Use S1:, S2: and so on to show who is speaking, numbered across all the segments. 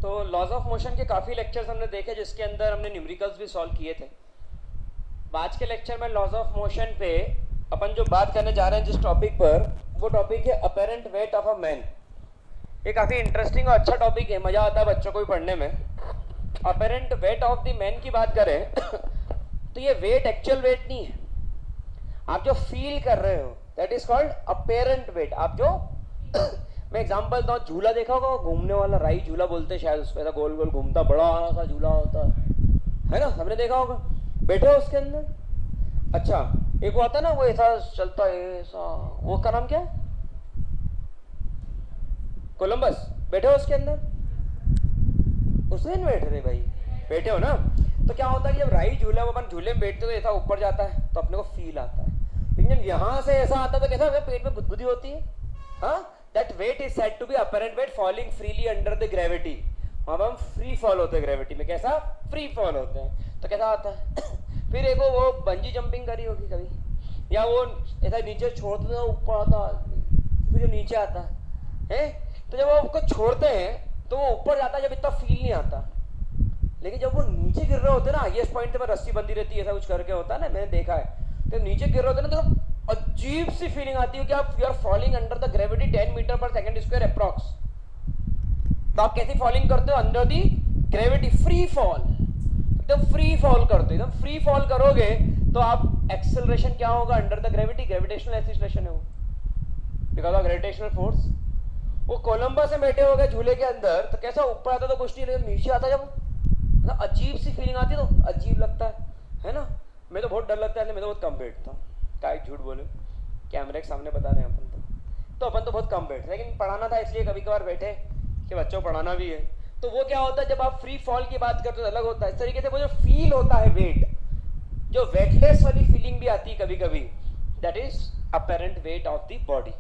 S1: तो laws of motion के काफ़ी लेक्चर्स हमने देखे जिसके अंदर हमने न्यूमेरिकल्स भी सॉल्व किए थे। आज के लेक्चर में लॉज ऑफ मोशन पे अपन जो बात करने जा रहे हैं जिस टॉपिक पर, वो टॉपिक है apparent weight of a man. ये काफ़ी इंटरेस्टिंग और अच्छा टॉपिक है, मज़ा आता है बच्चों को भी पढ़ने में। Apparent weight of the man की बात करें तो ये वेट एक्चुअल वेट नहीं है, आप जो फील कर रहे हो that is called apparent wait. आप जो मैं एग्जांपल दूं, झूला देखा होगा, घूमने वाला राई झूला बोलते हैं शायद, उस पर ऐसा गोल गोल घूमता बड़ा सा झूला होता है ना, हमने देखा होगा। बैठे हो उसके अंदर। अच्छा, एक वो आता है ना, वो ऐसा चलता है ऐसा, वो का नाम क्या है? कोलंबस। बैठे हो उसके अंदर? उसमें नहीं बैठ रहे भाई, बैठे हो ना। तो क्या होता है जब राई झूला, वो अपन झूले में बैठते तो ऐसा ऊपर जाता है तो अपने को फील आता है, लेकिन जब यहाँ से ऐसा आता है तो कैसा पेट में गुदगुदी होती है। हाँ, that weight is said to be apparent weight falling freely under the gravity. वहां पर हम फ्री फॉल होते हैं ग्रेविटी में। कैसा फ्री फॉल होते हैं तो कैसा आता है फिर एक वो बंजी जंपिंग करी होगी कभी, या वो ऐसा नीचे छोड़ते तो ऊपर आता, फिर जब नीचे आता है तो जब वो उसको छोड़ते हैं तो वो ऊपर जाता है, जब इतना फील नहीं आता। लेकिन जब वो नीचे गिर रहे होते हैं ना, हाईएस्ट पॉइंट पे रस्सी बंधी रहती है, ऐसा कुछ करके होता है ना, मैंने देखा है। तो नीचे गिर रहे होते हैं ना तो अजीब सी फीलिंग आती है कि आप you are falling under the gravity 10 metre per second square approx. तो आप कैसी फॉलिंग करते हो? Under the gravity, free fall, एकदम फ्री फॉल करते हो। एकदम फ्री फॉल करोगे तो आप एक्सेलरेशन क्या होगा? Under the gravity gravitational acceleration है वो, बिकॉज ऑफ ग्रेविटेशनल फोर्स। वो कोलंबस में बैठे हो गए झूले के अंदर तो कैसा ऊपर आता तो कुछ नहीं, लेकिन नीचे आता जब अजीब सी फीलिंग आती है तो अजीब लगता है ना। मैं तो बहुत डर लगता है, मैं तो बहुत कम बैठता हूँ, क्या झूठ बोलूं, कैमरे के सामने बता रहे हैं अपन तो अपन तो बहुत कम बैठते, लेकिन पढ़ाना था इसलिए कभी कभार बैठे कि बच्चों को पढ़ाना भी है। तो वो क्या होता है जब आप फ्री फॉल की बात करते हो अलग होता है। इस तरीके से वो जो फील होता है वेट, जो वेटलेस वाली फीलिंग भी आती है कभी कभी, that is apparent weight of the body.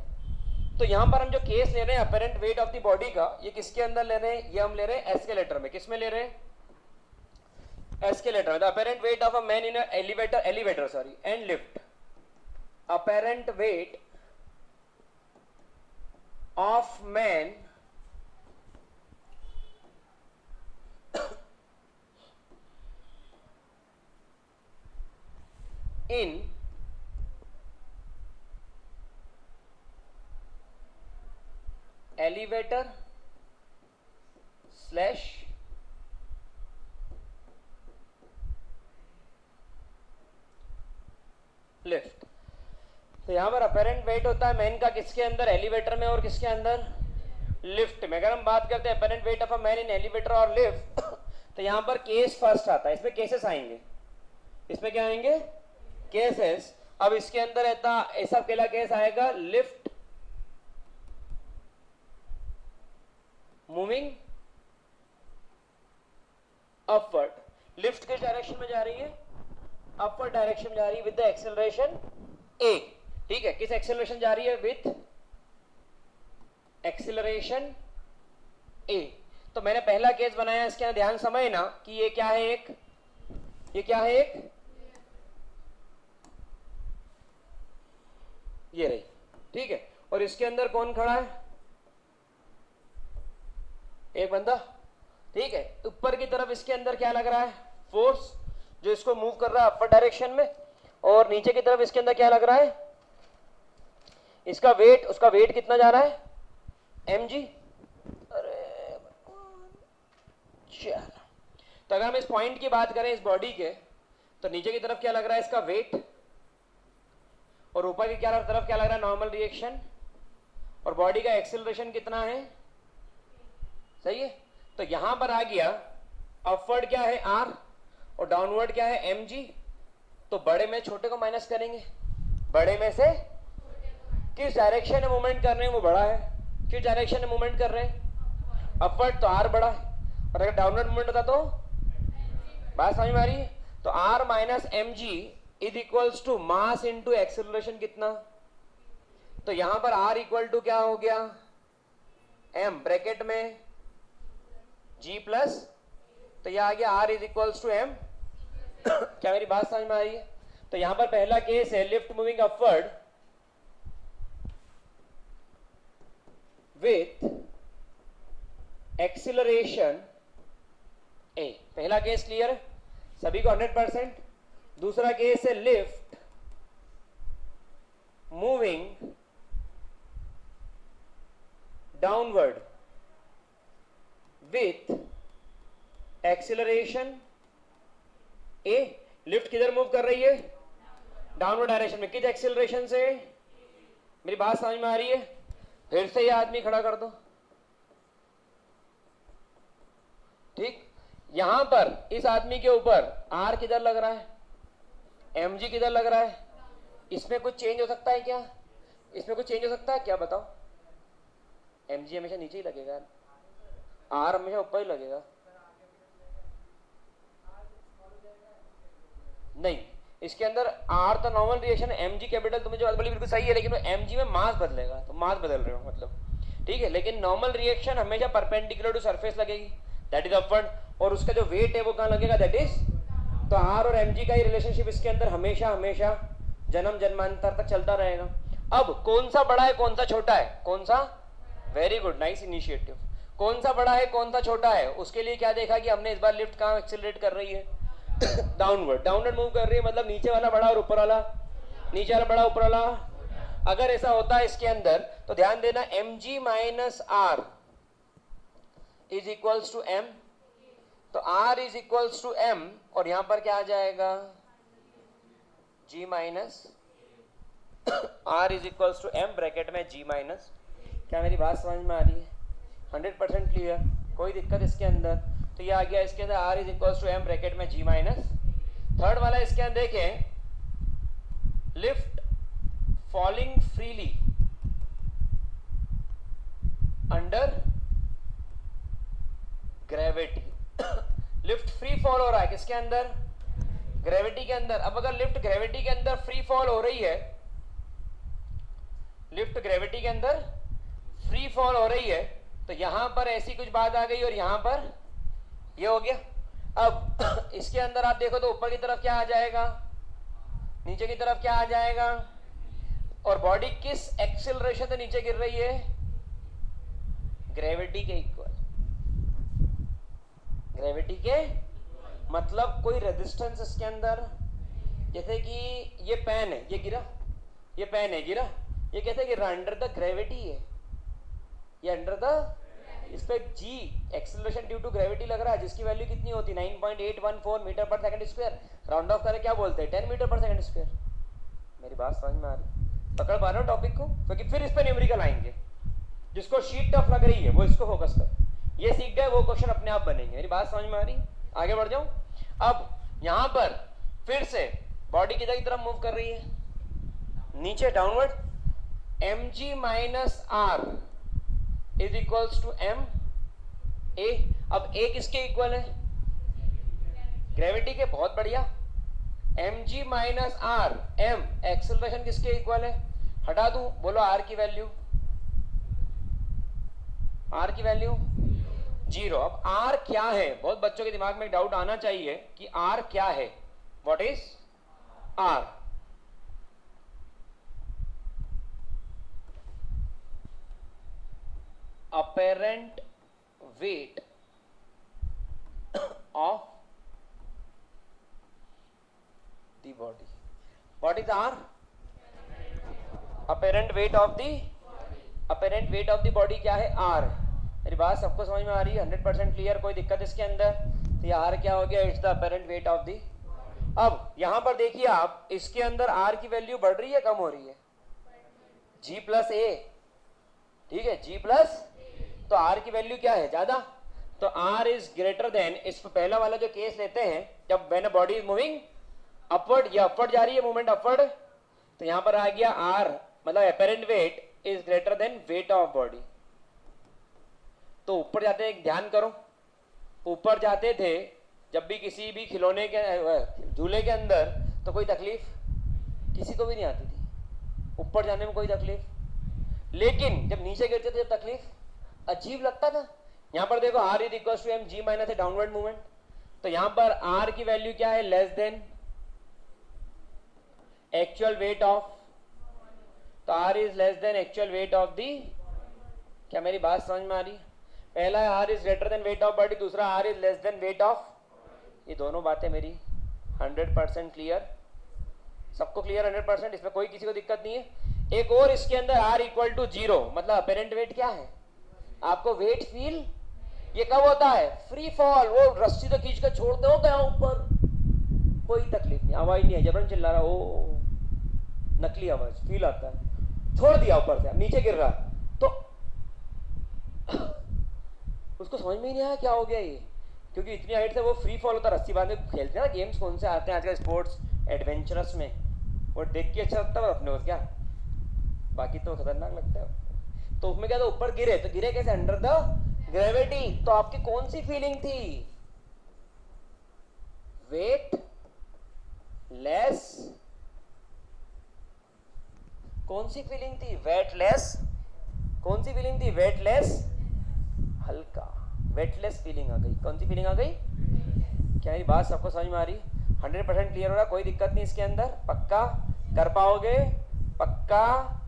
S1: तो यहां पर हम जो केस ले रहे हैं apparent weight of the body का, ये किसके अंदर ले रहे हैं? ये हम ले रहे हैं एस्केलेटर में। किस में ले रहे हैं? एस्केलेटर में। The apparent weight of a man in elevator sorry and lift. Apparent weight of man in elevator slash lift. तो यहां पर अपेरेंट वेट होता है मैन का किसके अंदर? एलिवेटर में। और किसके अंदर? लिफ्ट में। अगर हम बात करते हैं apparent weight of a man in elevator और लिफ्ट तो यहां पर केस फर्स्ट आता है, इसमें केसेस आएंगे। इसमें क्या आएंगे? केसेस। अब इसके अंदर ऐसा पहला केस आएगा, लिफ्ट मूविंग अपवर्ड। लिफ्ट किस डायरेक्शन में जा रही है? अपवर्ड डायरेक्शन में जा रही है विद द एक्सेलरेशन ए। ठीक है, किस एक्सेलरेशन जा रही है? विथ एक्सेलरेशन ए। तो मैंने पहला केस बनाया, इसके यहां ध्यान समझना कि ये क्या है, ये क्या है? ये रही। ठीक है, और इसके अंदर कौन खड़ा है? एक बंदा। ठीक है, ऊपर की तरफ इसके अंदर क्या लग रहा है? फोर्स, जो इसको मूव कर रहा है अपर डायरेक्शन में। और नीचे की तरफ इसके अंदर क्या लग रहा है? इसका वेट। उसका वेट कितना जा रहा है? mg। अरे चलो, तो अगर हम इस पॉइंट की बात करें इस बॉडी के, तो नीचे की तरफ क्या लग रहा है? इसका वेट। और ऊपर की तरफ क्या लग रहा है? Normal reaction. और बॉडी का एक्सेलरेशन कितना है? सही है। तो यहां पर आ गया अपवर्ड क्या है? r, और डाउनवर्ड क्या है? mg। तो बड़े में छोटे को माइनस करेंगे, बड़े में से किस डायरेक्शन में मूवमेंट कर रहे हैं वो बड़ा है, किस डायरेक्शन में मूवमेंट कर रहे हैं? अपवर्ड, तो r बड़ा है। और अगर डाउनवर्ड मूवमेंट होता तो बात समझ में आ रही है? तो r minus M G is equals to mass into acceleration कितना? तो यहां पर r इक्वल टू क्या हो गया? m ब्रैकेट में g प्लस, तो यह आ गया r is equals to m। क्या मेरी बात समझ में आ रही है? तो यहां पर पहला केस है lift moving upward with acceleration A. पहला केस क्लियर है सभी को 100%। दूसरा केस है lift moving downward with acceleration A. Lift किधर मूव कर रही है? डाउनवर्ड डायरेक्शन में। किस एक्सीलरेशन से? मेरी बात समझ में आ रही है? फिर से ये आदमी खड़ा कर दो। ठीक, यहां पर इस आदमी के ऊपर आर किधर लग रहा है? mg किधर लग रहा है? इसमें कुछ चेंज हो सकता है क्या? इसमें कुछ चेंज हो सकता है क्या? बताओ। mg हमेशा नीचे ही लगेगा, आर हमेशा ऊपर ही लगेगा। नहीं, इसके अंदर आर तो नॉर्मल रिएक्शन है, mg कैपिटल तुम्हें जो बोली बिल्कुल सही है, लेकिन mg में मास बदलेगा, तो मास बदल रहे हो मतलब, ठीक है। लेकिन नॉर्मल रिएक्शन हमेशा परपेंडिकुलर टू सरफेस लगेगी, दैट इज अपवर्ड, और उसका जो वेट है वो कहां लगेगा? दैट इज, तो आर और mg का ही रिलेशनशिप इसके अंदर हमेशा हमेशा जन्म जन्मांतर तक चलता रहेगा। अब कौन सा बड़ा है कौन सा छोटा है? कौन सा? Very good, nice initiative. कौन सा बड़ा है कौन सा छोटा है? उसके लिए क्या देखा कि हमने इस बार लिफ्ट कहां एक्सीलरेट कर रही है? डाउनवर्ड, डाउनवर्ड मूव कर रही है, मतलब नीचे वाला बड़ा और ऊपर वाला, नीचे वाला बड़ा ऊपर वाला। अगर ऐसा होता है इसके अंदर तो ध्यान देना, mg minus R is equals to m, तो r is equals to m, और यहां पर क्या आ जाएगा? g minus r is equals to m, bracket में g माइनस। क्या मेरी बात समझ में आ रही है? 100% क्लियर, कोई दिक्कत इसके अंदर? तो ये आ गया इसके अंदर r is equals to m, bracket में g माइनस। थर्ड वाला इसके अंदर देखें, lift falling freely under gravity. Lift free fall हो रहा है किसके अंदर? ग्रेविटी के अंदर। अब अगर लिफ्ट ग्रेविटी के अंदर फ्री फॉल हो रही है, लिफ्ट ग्रेविटी के अंदर फ्री फॉल हो रही है, तो यहां पर ऐसी कुछ बात आ गई और यहां पर ये हो गया। अब इसके अंदर आप देखो तो ऊपर की तरफ क्या आ जाएगा, नीचे की तरफ क्या आ जाएगा, और बॉडी किस एक्सीलरेशन से नीचे गिर रही है? ग्रेविटी के इक्वल। ग्रेविटी के मतलब कोई रेजिस्टेंस इसके अंदर, जैसे कि ये पेन है, ये गिरा, ये पेन है गिरा, ये कैसे गिर रहा? अंडर द ग्रेविटी है, ये अंडर द, इस पे g acceleration due to gravity लग रहा है, जिसकी वैल्यू कितनी होती है? 9.814 metre per second square. Round of करें क्या बोलते हैं? 10 मीटर पर सेकंड स्क्वायर। मेरी बात समझ में आ रही? पकड़ पा रहे हो टॉपिक को? क्योंकि फिर इस पे न्यूमेरिकल आएंगे। जिसको शीट टफ लग रही है वो इसको फोकस कर, ये सीख गए वो क्वेश्चन अपने आप बनेंगे। मेरी बात समझ में आ रही? आगे बढ़ जाऊं। अब यहां पर फिर से बॉडी किधर की तरफ मूव कर रही है? नीचे, downward. mg minus R is equals to m a। अब a किसके इक्वल है? ग्रेविटी के। बहुत बढ़िया। mg minus R, m acceleration किसके इक्वल है? हटा दूं, बोलो r की वैल्यू, r की वैल्यू 0। अब r क्या है? बहुत बच्चों के दिमाग में एक डाउट आना चाहिए कि r क्या है? What is r? apparent weight of the body. What is R? apparent weight of the, apparent weight of the body क्या है? R। मेरी बात सबको समझ में आ रही है? 100% क्लियर, कोई दिक्कत इसके अंदर? तो ये R क्या हो गया? It's the apparent weight of the। अब यहां पर देखिए आप, इसके अंदर R की वैल्यू बढ़ रही है कम हो रही है? G प्लस A, ठीक है, G प्लस, तो R की वैल्यू क्या है? ज्यादा, तो R इज ग्रेटर देन, इस पहला वाला जो केस लेते हैं, जब when a body is moving upward, ये अपवर्ड जा रही है, मूवमेंट अपवर्ड, तो यहां पर आ गया R, मतलब apparent wait is greater than weight of body. तो ऊपर जाते हैं, ध्यान करो, ऊपर जाते थे जब भी किसी भी खिलौने के झूले के अंदर, तो कोई तकलीफ किसी को भी नहीं आती थी, ऊपर जाने में कोई तकलीफ। लेकिन जब नीचे गिरते थे जब तकलीफ, अजीब लगता था। यहां पर देखो R is equal to M, g minus है डाउनवर्ड मूवमेंट, तो यहां पर R की वैल्यू क्या है? Less than actual weight of, तो R is less than actual weight of दी। क्या मेरी बात समझ में आ रही? पहला है R is greater than weight of body, दूसरा R is less than weight of. ये दोनों बातें मेरी 100% क्लियर, सबको क्लियर 100%, इसमें कोई किसी को दिक्कत नहीं है। एक और इसके अंदर आर इक्वल टू 0, मतलब अपेरेंट वेट क्या है, आपको वेट फील, ये कब होता है, फ्री फॉल, वो रस्सी तो खींच कर छोड़ते हो गया ऊपर, कोई तकलीफ नहीं, आवाज नहीं है, जबरन चिल्ला रहा, ओ नकली आवाज फील आता है, छोड़ दिया ऊपर से, नीचे गिर रहा, तो उसको समझ में ही नहीं आया क्या हो गया ये, क्योंकि इतनी हाइट से वो फ्री फॉल होता, रस्सी बांध के खेलते हैं ना, गेम्स कौन से आते हैं आजकल स्पोर्ट्स एडवेंचरस में, वो देख के अच्छा लगता है अपने को क्या, बाकी तो खतरनाक लगता है। तो उसमें क्या था, ऊपर गिरे, तो गिरे कैसे, अंडर द ग्रेविटी, तो आपकी कौन सी फीलिंग थी, वेट लेस, कौन सी फीलिंग थी, वेट लेस, कौन सी फीलिंग थी, वेट लेस, हल्का, वेटलेस फीलिंग आ गई, कौन सी फीलिंग आ गई, क्या मेरी बात सबको समझ में आ रही, 100% क्लियर हो रहा, कोई दिक्कत नहीं इसके अंदर, पक्का कर पाओगे, पक्का।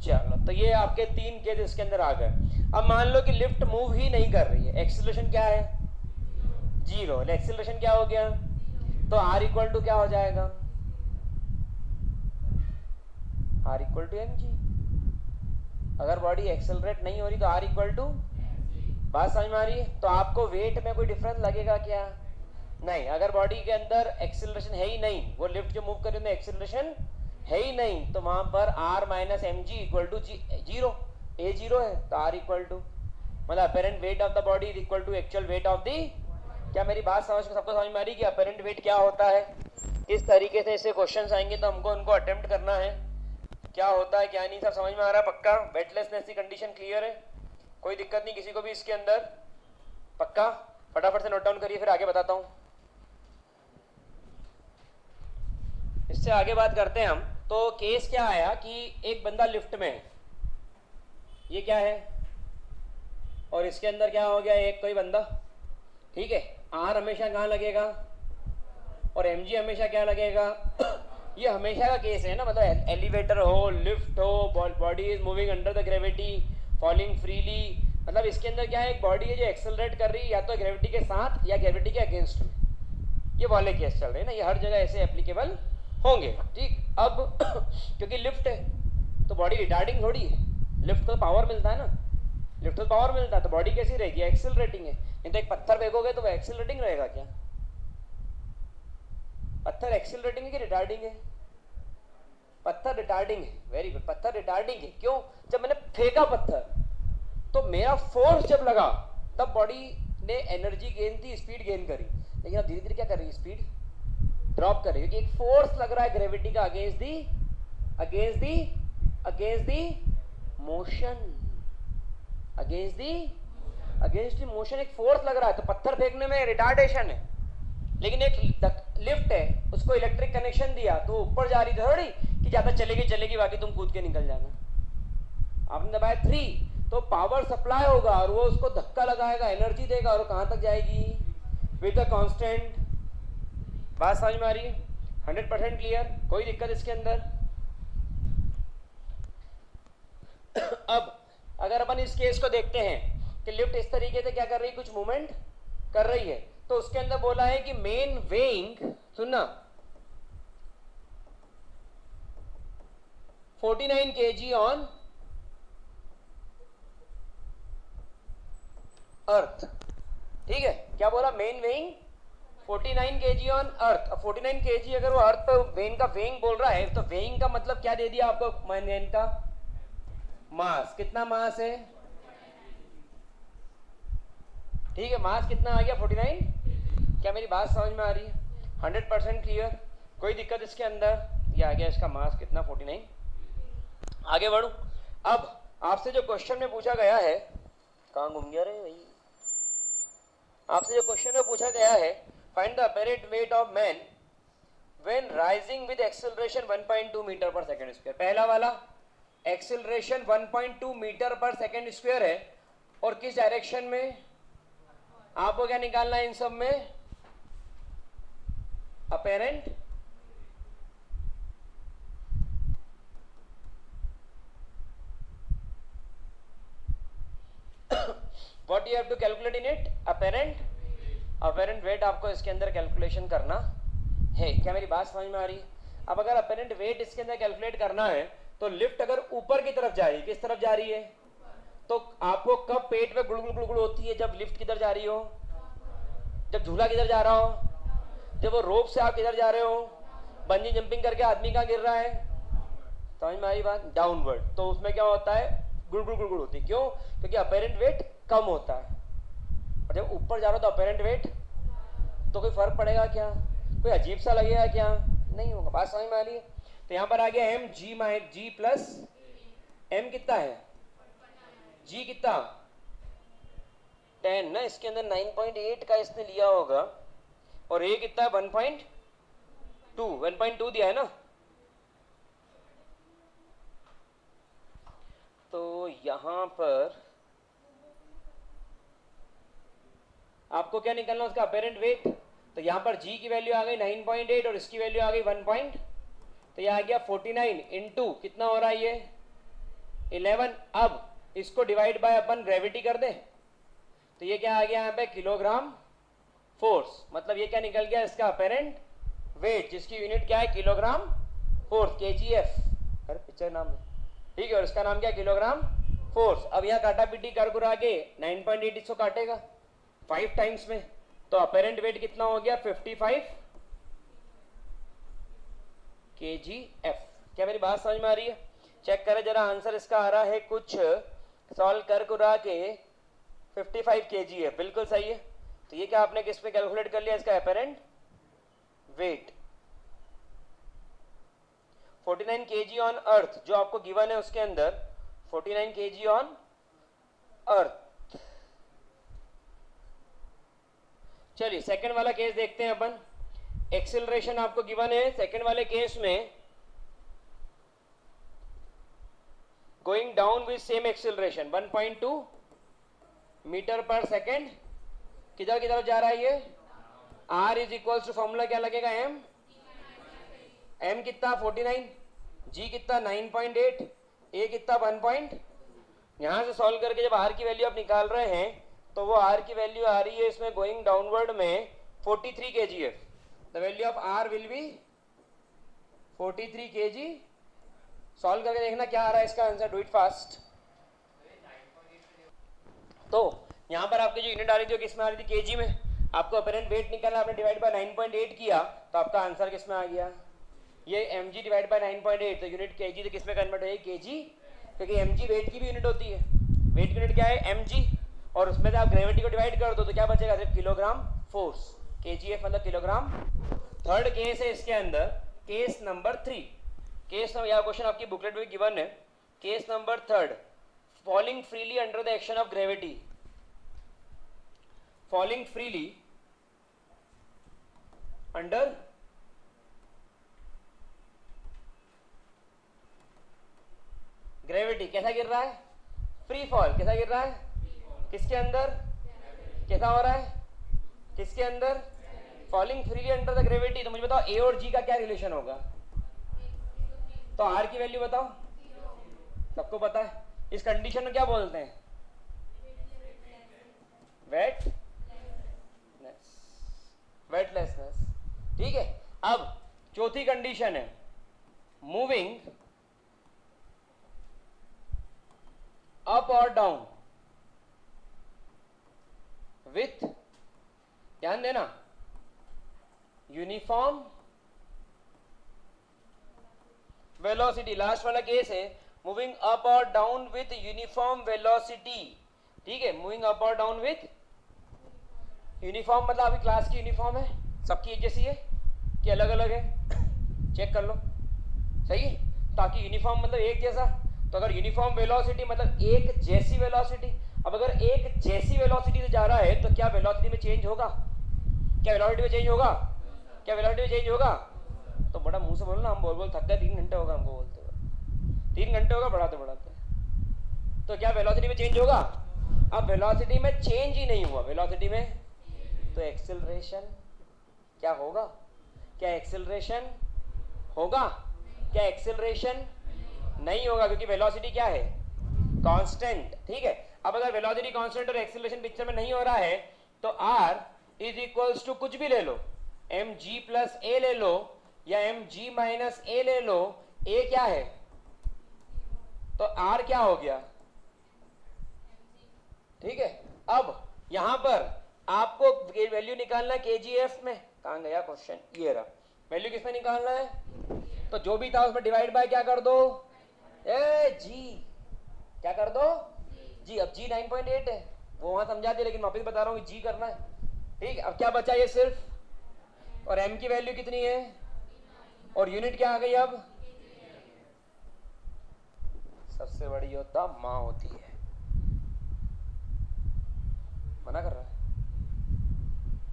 S1: चलो, तो ये आपके 3 केस इसके अंदर आ गए। अब मान लो कि लिफ्ट मूव ही नहीं कर रही है, एक्सीलरेशन क्या है, 0, एक्सीलरेशन क्या हो गया, तो आर इक्वल टू क्या हो जाएगा, R equal to M G. अगर बॉडी एक्सेलरेट नहीं हो रही तो आर इक्वल टू, बात समझ में आ रही है, तो आपको वेट में कोई डिफरेंस लगेगा क्या, नहीं, अगर बॉडी के अंदर एक्सेलरेशन है ही नहीं, वो लिफ्ट जो मूव कर रही है एक्सेलरेशन है ही नहीं, तो वहां पर R minus M G equal to 0, A 0 है, तो आर इक्वल टू, मतलब apparent weight of the body is equal to actual weight of दी, क्या मेरी बात सबको समझ में आ रही है कि अपेरेंट वेट क्या होता है, किस तरीके से ऐसे क्वेश्चंस आएंगे तो हमको उनको अटेम्प्ट करना है, क्या होता है क्या नहीं, सब समझ में आ रहा है, पक्का, वेटलेसनेस की कंडीशन क्लियर है, कोई दिक्कत नहीं किसी को भी इसके अंदर, पक्का, फटाफट से नोट डाउन करिए, फिर आगे बताता हूं, इससे आगे बात करते हैं हम। तो केस क्या आया कि एक बंदा लिफ्ट में है, ये क्या है, और इसके अंदर क्या हो गया, एक कोई बंदा, ठीक है, आर हमेशा कहाँ लगेगा, और एम जी हमेशा क्या लगेगा, ये हमेशा का केस है ना, मतलब एलिवेटर हो, लिफ्ट हो, body is moving under the gravity, falling freely, मतलब इसके अंदर क्या है, एक बॉडी है जो एक्सेलरेट कर रही है या तो ग्रेविटी के साथ या ग्रेविटी के अगेंस्ट में, ये वाले केस चल रहे हैं ना, ये हर जगह ऐसे एप्लीकेबल होंगे, ठीक। अब क्योंकि लिफ्ट है तो बॉडी रिटार्डिंग थोड़ी है, लिफ्ट को पावर मिलता है ना, लिफ्ट को पावर मिलता है, तो बॉडी कैसी रहेगी, एक्सेलरेटिंग है, नहीं तो एक पत्थर फेंकोगे तो वो एक्सेलरेटिंग रहेगा क्या, पत्थर एक्सेलरेटिंग है कि रिटार्डिंग है, पत्थर रिटार्डिंग है, वेरी गुड, पत्थर रिटार्डिंग है, क्यों, जब मैंने फेंका पत्थर तो मेरा फोर्स जब लगा तब बॉडी ने एनर्जी गेन थी, स्पीड गेन करी, लेकिन अब धीरे धीरे क्या कर रही है, स्पीड ड्रॉप कर रही है, क्योंकि एक फोर्स लग रहा है ग्रेविटी का against the motion, against the motion, एक फोर्स लग रहा है, तो पत्थर फेंकने में रिटार्डेशन है, लेकिन एक लिफ्ट है, उसको इलेक्ट्रिक कनेक्शन दिया तो ऊपर जा रही थोड़ी कि ज्यादा चलेगी बाकी तुम कूद के निकल जाना, आपने दबाया 3 तो पावर सप्लाई होगा और वो उसको धक्का लगाएगा, एनर्जी देगा, और कहां तक जाएगी, विद अ कांस्टेंट, बात समझ में आ रही है, 100% क्लियर, कोई दिक्कत इसके अंदर। अब अगर अपन इस केस को देखते हैं कि लिफ्ट इस तरीके से क्या कर रही है, कुछ मूवमेंट कर रही है, तो उसके अंदर बोला है कि मेन वेइंग, सुनना, 49 kg ऑन अर्थ, ठीक है, क्या बोला, main weighing 49 kg on earth. अब 49 kg अगर वो अर्थ पे वेन का वेइंग बोल रहा है, तो वेइंग का मतलब क्या दे दिया आपको, मेन का मास, कितना मास है, ठीक है, मास कितना आ गया 49, क्या मेरी बात समझ में आ रही है, 100% क्लियर, कोई दिक्कत इसके अंदर, ये आ गया इसका मास कितना 49। आगे बढ़ू, अब आपसे जो क्वेश्चन में पूछा गया है, कहां घूम गया रे भाई, आपसे जो क्वेश्चन में पूछा गया है, find the apparent weight of man when rising with acceleration 1.2 metre per second square, पहला वाला acceleration 1.2 metre per second square है, और किस डायरेक्शन में, आपको क्या निकालना है इन सब में, apparent what you have to calculate in it? Apparent weight आपको इसके अंदर कैलकुलेशन करना है। क्या मेरी बात समझ में आ रही है? अब अगर अपेरेंट वेट इसके अंदर कैलकुलेट करना है तो लिफ्ट अगर ऊपर की तरफ जा रही है, किस तरफ जा रही है? तो आपको कब पेट में गुड़गुड़ गुड़गुड़ होती है? जब लिफ्ट किधर जा रही हो, जब झूला किधर जा रहा हो, जब वो रोप से आप किधर जा रहे हो, बंजी जंपिंग करके आदमी कहाँ गिर रहा है? समझ में आई बात? डाउनवर्ड। तो उसमें क्या होता है? गुड़गुड़ गुड़गुड़ होती है। क्यों? क्योंकि अपेरेंट वेट कम होता है। और जब ऊपर जा रहा हो तो अपेरेंट वेट, तो कोई फर्क पड़ेगा क्या? कोई अजीब सा लगेगा क्या? नहीं होगा। बात समझ में आ रही है? तो यहाँ पर आ गया एम जी माइनस जी प्लस एम कितना है? जी कितना? 10 ना, इसके अंदर 9.8 का इसने लिया होगा और ए कितना है? 1.2 दिया है ना। तो यहां पर आपको क्या निकलना उसका अपेरेंट वेट? तो यहां पर जी की वैल्यू आ गई 9.8 और इसकी वैल्यू आ गई 1. तो यह आ गया 49 इंटू कितना हो रहा है ये? 11। अब इसको डिवाइड बाय अपन ग्रेविटी कर दे तो ये क्या आ गया यहाँ पे? Kilogram force. मतलब ये क्या निकल गया? इसका अपेरेंट वेट, जिसकी यूनिट क्या है? Kilogram force, KGF. अरे पिक्चर नाम है, ठीक है। और इसका नाम क्या? Kilogram force. अब यहाँ काटा पीटी कर कुरा के 9.8 इसको काटेगा 5 टाइम्स में, तो अपेरेंट वेट कितना हो गया? 55 kgf। क्या मेरी बात समझ में आ रही है? चेक करें जरा, आंसर इसका आ रहा है कुछ सॉल्व कर कुरा के 55 kgf, बिल्कुल सही है। तो ये क्या आपने किस पे कैलकुलेट कर लिया? इसका apparent wait 49 kg on earth, जो आपको गिवन है उसके अंदर 49 kg ऑन अर्थ। चलिए सेकंड वाला केस देखते हैं अपन। एक्सेलरेशन आपको गिवन है सेकंड वाले केस में, going down with same acceleration 1.2 metre per second. किधर की तरफ जा रहा है ये? R is equals to formula क्या लगेगा? m कितना? 49, g कितना? 9.8, a कितना? 1. यहां से सॉल्व करके जब r की वैल्यू आप निकाल रहे हैं तो वो r की वैल्यू आ रही है इसमें गोइंग डाउनवर्ड में 43 kgf। The value of r will be 43 kg। Solve करके देखना क्या आ रहा है इसका आंसर। Do it fast. तो यहां पर आपकी जो यूनिट आ रही थी किस में आ रही थी? केजी में। आपको अपेरेंट वेट निकालना, आपने डिवाइड बाय 9.8 किया तो आपका आंसर किस में आ गया? ये mg डिवाइड बाय 9.8, तो यूनिट केजी तो किस में कन्वर्ट होगी? केजी, क्योंकि mg वेट की भी यूनिट होती है। वेट की यूनिट क्या है? mg। और उसमें से आप ग्रेविटी को डिवाइड कर दो तो क्या बचेगा? सिर्फ किलोग्राम फोर्स। kgf मतलब किलोग्राम। थर्ड केस है इसके अंदर, केस नंबर 3। केस नंबर, यह क्वेश्चन आपकी बुकलेट में गिवन है। Case number 3, falling freely under the action of gravity. Falling freely under gravity. कैसा गिर रहा है? Free fall. कैसा गिर रहा है? किसके अंदर? कैसा हो रहा है? किसके अंदर? Falling freely under the gravity. तो मुझे बताओ ए और जी का क्या रिलेशन होगा? तो आर की वैल्यू बताओ। सबको पता है इस कंडीशन में क्या बोलते हैं? वेटलेसनेस। ठीक है। अब चौथी कंडीशन है मूविंग अप और डाउन विथ, ध्यान देना, यूनिफॉर्म वेलोसिटी। लास्ट वाला केस है मूविंग अप और डाउन विथ यूनिफॉर्म वेलोसिटी। ठीक है, मूविंग अप और डाउन विथ यूनिफॉर्म मतलब अभी क्लास की यूनिफॉर्म है, सबकी एक जैसी है कि अलग अलग है? चेक कर लो, सही है। ताकि यूनिफॉर्म मतलब एक जैसा, तो अगर यूनिफॉर्म वेलोसिटी मतलब एक जैसी वेलोसिटी। अब अगर एक जैसी वेलोसिटी से जा रहा है तो क्या वेलोसिटी में चेंज होगा? क्या वेलोसिटी में चेंज होगा? क्या वेलोसिटी में चेंज होगा? तो बड़ा मुंह से बोलो ना, हम बोल बोल थक गए, 3 घंटे होगा हमको बोलते हुए, 3 घंटे होगा बढ़ाते बढ़ाते। तो क्या वेलोसिटी में चेंज होगा? अब वेलोसिटी में चेंज ही नहीं हुआ, वेलोसिटी में तो एक्सेलरेशन क्या होगा? क्या एक्सेलरेशन होगा? क्या एक्सेलरेशन नहीं होगा, क्योंकि वेलोसिटी क्या है? कांस्टेंट। ठीक है। अब अगर वेलोसिटी कांस्टेंट और एक्सीलरेशन पिक्चर में नहीं हो रहा है तो r इज इक्वल्स टू कुछ भी ले लो, mg प्लस a ले लो या mg माइनस a ले लो, a क्या है तो r क्या हो गया, ठीक है। अब यहां पर आपको वैल्यू निकालना है kgf में, कहां गया क्वेश्चन, ये रहा, वैल्यू किसमें निकालना है, तो जो भी था उसमें डिवाइड बाय क्या कर दो, ए जी, क्या कर दो जी। अब जी 9.8 है, वो वहां समझा दिया, लेकिन वापिस बता रहा हूँ जी करना है, ठीक है। अब क्या बचा ये सिर्फ, और m की वैल्यू कितनी है और यूनिट क्या आ गई, अब सबसे बड़ी योद्धा माँ होती है, मना कर रहा है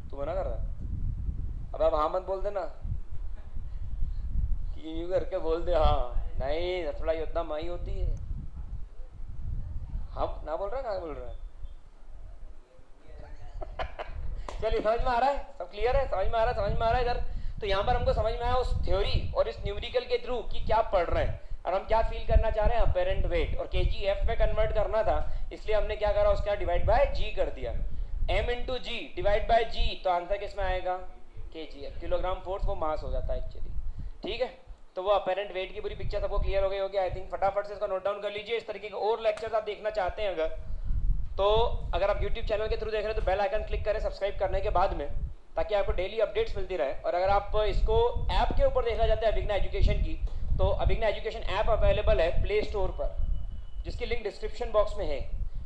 S1: तू, मना कर रहा है, अब आप हाँ मत बोल देना कि यूं करके बोल दे हाँ, नहीं सबसे बड़ा योद्धा माँ ही होती है, हम ना बोल रहा है, कहाँ बोल रहा है चलिए समझ में आ रहा है, सब क्लियर है, समझ में आ रहा है, समझ में आ रहा है इधर। तो यहाँ पर हमको समझ में आया उस थ्योरी और इस न्यूमेरिकल के थ्रू कि क्या पढ़ रहे हैं और हम क्या फील करना चाह रहे हैं, अपेरेंट वेट, और kgf में कन्वर्ट करना था, इसलिए हमने क्या करा, उसका डिवाइड बाय g कर दिया, m into G divide by g, तो आंसर किसमें आएगा, kgf, किलोग्राम फोर्स, वो मास हो जाता है एक्चुअली, ठीक है। तो वो अपेरेंट वेट की पूरी पिक्चर सबको क्लियर हो गई होगी आई थिंक, फटाफट से इसका नोट डाउन कर लीजिए। इस तरीके के और लेक्चर्स आप देखना चाहते हैं तो अगर आप YouTube चैनल के थ्रू देख रहे हैं तो बेल आइकन क्लिक करें सब्सक्राइब करने के बाद में, ताकि आपको डेली अपडेट्स मिलती रहे। और अगर आप इसको ऐप के ऊपर देखना चाहते हैं अभिज्ञा एजुकेशन की, तो अभिज्ञा एजुकेशन ऐप अवेलेबल है प्ले स्टोर पर, जिसकी लिंक डिस्क्रिप्शन बॉक्स में है,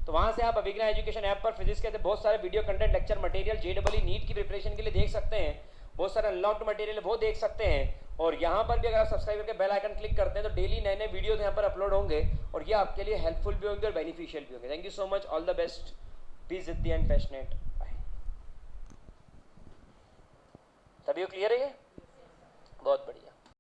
S1: तो वहाँ से आप अभिज्ञा एजुकेशन ऐप पर फिजिक्स के बहुत सारे video content, lecture material, JEE NEET की प्रिपरेशन के लिए देख सकते हैं, बहुत सारे अनलॉक्ड मटेरियल वो देख सकते हैं। और यहाँ पर भी अगर आप सब्सक्राइब करके बेल आइकन क्लिक करते हैं तो डेली नए नए वीडियोस यहाँ पर अपलोड होंगे और ये आपके लिए हेल्पफुल भी होंगे और बेनिफिशियल भी होंगे। Thank you so much, all the best, be जिद्दी एंड पैशनेट, बाय। सभी को क्लियर है ये, बहुत बढ़िया।